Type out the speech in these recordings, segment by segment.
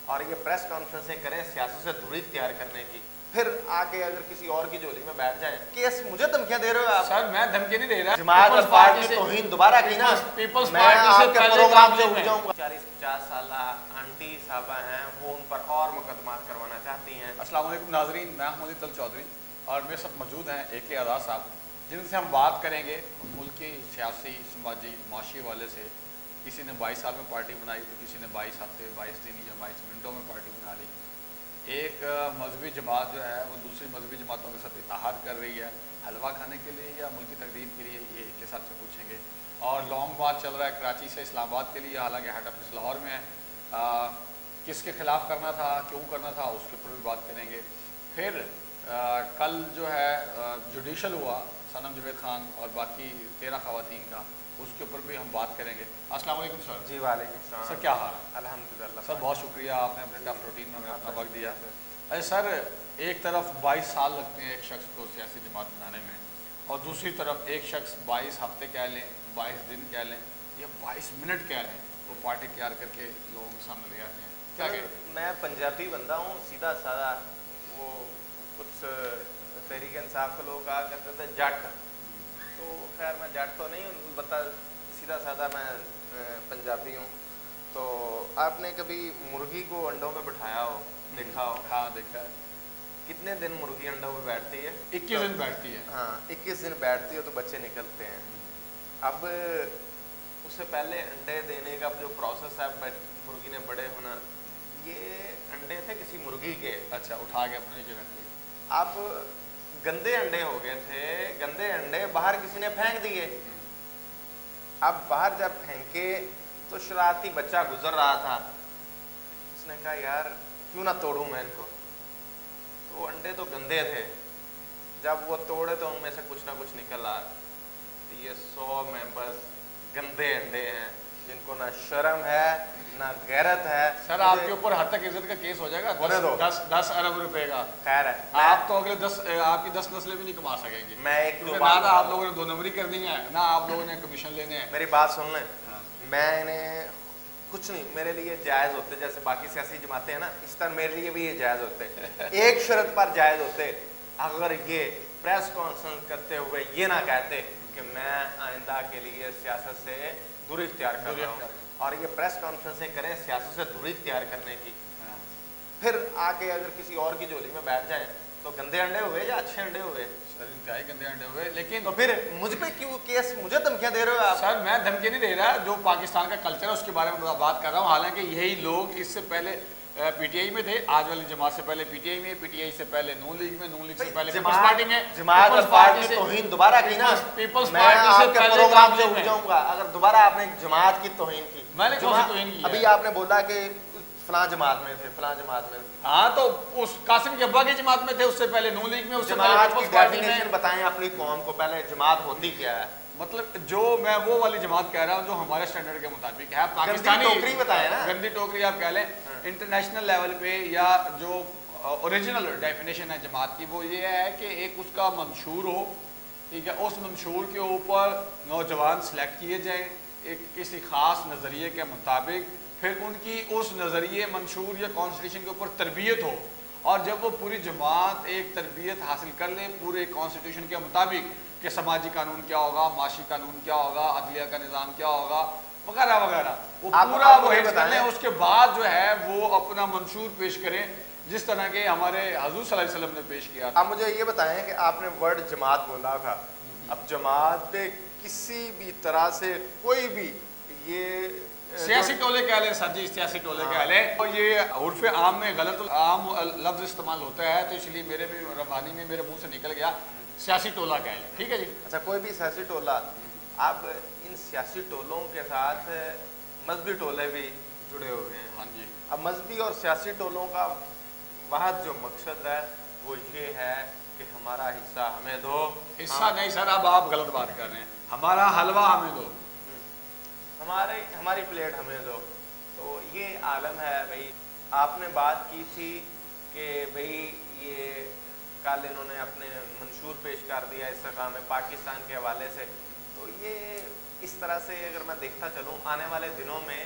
اور یہ پریس کانفرنسیں کریں سیاست سے دوری اختیار کرنے کی، پھر آ کے اگر کسی اور کی جولی میں بیٹھ جائیں. کیس مجھے دھمکیاں دے رہے ہو آپ؟ سر میں دھمکی نہیں دے رہا. جماعت اور پارٹی کی توہین دوبارہ کی نا، پیپلز میں پارٹی آپ سے کے پہلے پروگرام سے معاملے اٹھ میں جاؤں گا. 40-50 سالہ آنٹی صاحبہ ہیں وہ ان پر اور مقدمات کروانا چاہتی ہیں. السلام علیکم ناظرین، میں ہوں علی چودھری اور میرے ساتھ موجود ہیں AK آزاد صاحب، جن سے ہم بات کریں گے ملک کی سیاسی، سماجی، معاشی حوالے سے. کسی نے 22 سال میں پارٹی بنائی تو کسی نے 22 ہفتے 22 دن یا 22 منٹوں میں پارٹی بنا لی. ایک مذہبی جماعت جو ہے وہ دوسری مذہبی جماعتوں کے ساتھ اتحاد کر رہی ہے، حلوہ کھانے کے لیے یا ملک کی تقدیر کے لیے، یہ ایک کے ساتھ سے پوچھیں گے. اور لانگ مارچ چل رہا ہے کراچی سے اسلام آباد کے لیے، حالانکہ ہیڈ آفس لاہور میں ہے. کس کے خلاف کرنا تھا، کیوں کرنا تھا، اس کے اوپر بھی بات کریں گے. پھر کل جو ہے جوڈیشل ہوا صنم جاوید خان اور باقی 13 خواتین کا، اس کے اوپر بھی ہم بات کریں گے. السلام علیکم سر. جی وعلیکم السلام. سر کیا حال ہے؟ الحمدللہ سر بہت شکریہ، آپ نے اپنے ٹف روٹین میں ہمیں اپنا وقت دیا. اچھا سر، ایک طرف 22 سال لگتے ہیں ایک شخص کو سیاسی جماعت بنانے میں، اور دوسری طرف ایک شخص 22 ہفتے کہہ لیں، 22 دن کہہ لیں یا 22 منٹ کہہ لیں، وہ پارٹی تیار کر کے لوگوں کے سامنے لے آتے ہیں. کیا کہیں؟ میں پنجابی بندہ ہوں، سیدھا سادہ. وہ کچھ تحریک انصاف کے لوگ کہا کرتے تھے جٹ، تو خیر میں جٹ تو نہیں ہوں، البتہ سیدھا سادہ میں پنجابی ہوں. تو آپ نے کبھی مرغی کو انڈوں میں بٹھایا ہو، دیکھا ہو؟ ہاں دیکھا ہے. کتنے دن مرغی انڈوں میں بیٹھتی ہے؟ 21 دن بیٹھتی ہے. ہاں 21 دن بیٹھتی ہے تو بچے نکلتے ہیں. اب اس سے پہلے انڈے دینے کا جو پروسیس ہے، مرغی نے بڑے ہونا، یہ انڈے تھے کسی مرغی کے. اچھا، اٹھا کے اپنے نیچے رکھ دیے. اب گندے انڈے ہو گئے تھے، گندے انڈے باہر کسی نے پھینک دیے. اب باہر جب پھینکے تو شرارتی بچہ گزر رہا تھا، اس نے کہا یار کیوں نہ توڑوں میں ان کو. تو انڈے تو گندے تھے، جب وہ توڑے تو ان میں سے کچھ نہ کچھ نکل آیا. یہ 100 ممبرز گندے انڈے ہیں جن کو نہ شرم ہے نہ غیرت ہے. سر آپ کے اوپر حد تک عزت کا کیس ہو جائے گا، 10 ارب روپے کا. خیر ہے، آپ تو اگلے آپ کی 10 نسلیں بھی نہیں کما سکیں گے. میں ایک دو نہ بات آپ لوگوں نے 2 نمبری کرنی ہے، نہ آپ لوگوں نے کمیشن لینے ہیں. میری بات سن لیں. میں نے کچھ نہیں، میرے لیے جائز ہوتے جیسے باقی سیاسی جماعتیں ہیں نا، اس طرح میرے لیے بھی یہ جائز ہوتے. ایک شرط پر جائز ہوتے، اگر یہ پریس کانفرنس کرتے ہوئے یہ نہ کہتے کہ میں آئندہ کے لیے سیاست سے دوری اختیار کر رہا ہوں. اور یہ پریس کانفرنسیں کریں سیاست سے دوری اختیار کرنے کی، پھر آ کے اگر کسی اور کی جولی میں بیٹھ جائیں تو گندے انڈے ہوئے یا اچھے انڈے ہوئے؟ سر انتہائی گندے انڈے ہوئے. لیکن تو پھر مجھ پہ کیوں کیس، مجھے دھمکیاں دے رہے ہو آپ؟ سر میں دھمکی نہیں دے رہا، جو پاکستان کا کلچر ہے اس کے بارے میں بات کر رہا ہوں. حالانکہ یہی لوگ اس سے پہلے PTI میں تھے، آج والی جماعت سے پہلے PTI میں، PTI سے پہلے نون لیگ میں، نون لیگ سے پہلے پیپلز پارٹی میں. جماعت اور پارٹی کی توہین دوبارہ کی نا، پیپلز میں پارٹی آپ سے کے پہلے پروگرام سے اٹھ جاؤں گا اگر دوبارہ آپ نے جماعت کی توہین کی. میں نے کون سی توہین کی؟ ابھی آپ نے بولا کہ فلاں جماعت میں تھے، فلاں جماعت میں تھے. ہاں تو اس قاسم کے ابا کی جماعت میں تھے، اس سے پہلے نون لیگ میں، اس سے پہلے جماعت کی پیپلز پارٹی میں. ڈیفینیشن بتائیں اپنی قوم کو پہلے، جماعت ہوتی کیا ہے؟ مطلب جو میں وہ والی جماعت کہہ رہا ہوں جو ہمارے سٹینڈرڈ کے مطابق ہے. پاکستانی ٹوکری بتائیں نا، گندی ٹوکری آپ کہہ لیں. انٹرنیشنل لیول پہ یا جو اوریجنل ڈیفینیشن ہے جماعت کی، وہ یہ ہے کہ ایک اس کا منشور ہو، ٹھیک ہے، اس منشور کے اوپر نوجوان سلیکٹ کیے جائیں ایک کسی خاص نظریے کے مطابق، پھر ان کی اس نظریے، منشور یا کانسٹیٹیوشن کے اوپر تربیت ہو، اور جب وہ پوری جماعت ایک تربیت حاصل کر لے پورے کانسٹیٹیوشن کے مطابق کہ سماجی قانون کیا ہوگا، معاشی قانون کیا ہوگا، عدلیہ کا نظام کیا ہوگا وغیرہ وغیرہ، وہ پورا وہ کر لیں. اس کے بعد جو ہے وہ اپنا منشور پیش کریں جس طرح کے ہمارے حضور صلی اللہ علیہ وسلم نے پیش کیا. اب مجھے یہ بتائیں کہ آپ نے ورڈ جماعت بولا تھا، اب جماعت پہ کسی بھی طرح سے کوئی بھی یہ سیاسی ٹولے کہہ لیں، سر جی سیاسی ٹولے کہہ لیں، اور یہ عرف عام میں غلط عام لفظ استعمال ہوتا ہے، تو اس لیے میرے بھی ربانی میں میرے منہ سے نکل گیا سیاسی ٹولہ کہہ لیں. ٹھیک ہے جی. اچھا کوئی بھی سیاسی ٹولہ. اب ان سیاسی ٹولوں کے ساتھ مذہبی ٹولے بھی جڑے ہوئے ہیں. ہاں جی. اب مذہبی اور سیاسی ٹولوں کا واحد جو مقصد ہے وہ یہ ہے کہ ہمارا حصہ ہمیں دو. حصہ نہیں سر، اب آپ غلط بات کر رہے ہیں. ہمارا حلوہ ہمیں دو، ہماری پلیٹ ہمیں دو. تو یہ عالم ہے بھائی. آپ نے بات کی تھی کہ بھائی یہ کل انہوں نے اپنے منشور پیش کر دیا استحکام پاکستان کے حوالے سے. تو یہ اس طرح سے اگر میں دیکھتا چلوں آنے والے دنوں میں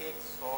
100